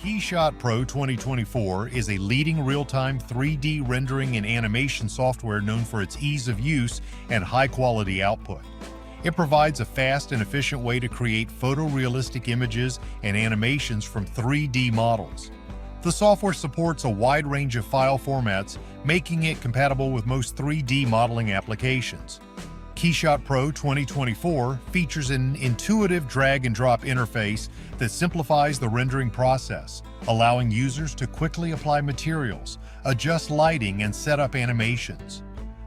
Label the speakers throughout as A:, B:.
A: Keyshot Pro 2024 is a leading real-time 3D rendering and animation software known for its ease of use and high-quality output. It provides a fast and efficient way to create photorealistic images and animations from 3D models. The software supports a wide range of file formats, making it compatible with most 3D modeling applications. Keyshot Pro 2024 features an intuitive drag-and-drop interface that simplifies the rendering process, allowing users to quickly apply materials, adjust lighting, and set up animations.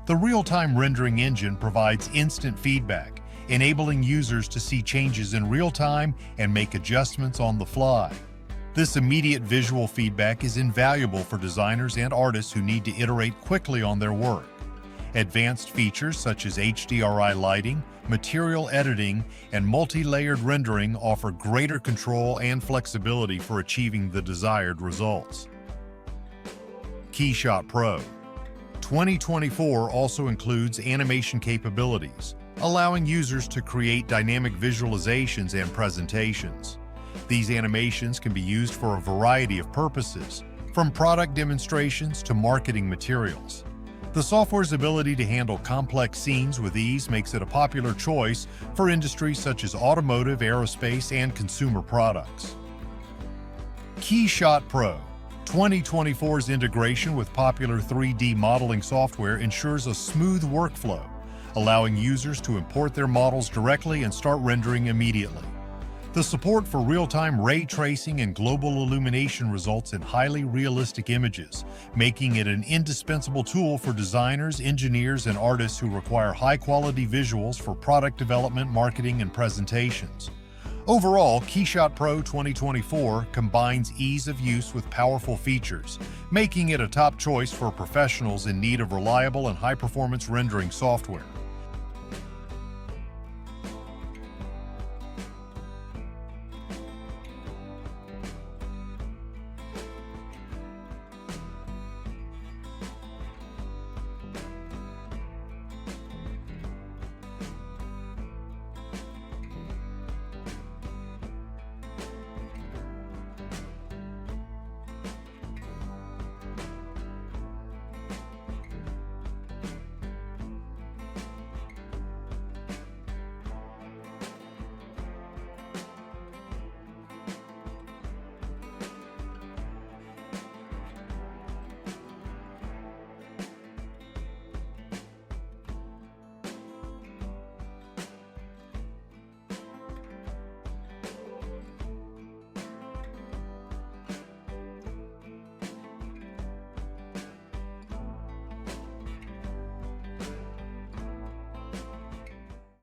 A: The real-time rendering engine provides instant feedback, enabling users to see changes in real time and make adjustments on the fly. This immediate visual feedback is invaluable for designers and artists who need to iterate quickly on their work. Advanced features such as HDRI lighting, material editing, and multi-layered rendering offer greater control and flexibility for achieving the desired results. Keyshot Pro 2024 also includes animation capabilities, allowing users to create dynamic visualizations and presentations. These animations can be used for a variety of purposes, from product demonstrations to marketing materials. The software's ability to handle complex scenes with ease makes it a popular choice for industries such as automotive, aerospace, and consumer products. Keyshot Pro 2024's integration with popular 3D modeling software ensures a smooth workflow, allowing users to import their models directly and start rendering immediately. The support for real-time ray tracing and global illumination results in highly realistic images, making it an indispensable tool for designers, engineers, and artists who require high-quality visuals for product development, marketing, and presentations. Overall, Keyshot Pro 2024 combines ease of use with powerful features, making it a top choice for professionals in need of reliable and high-performance rendering software.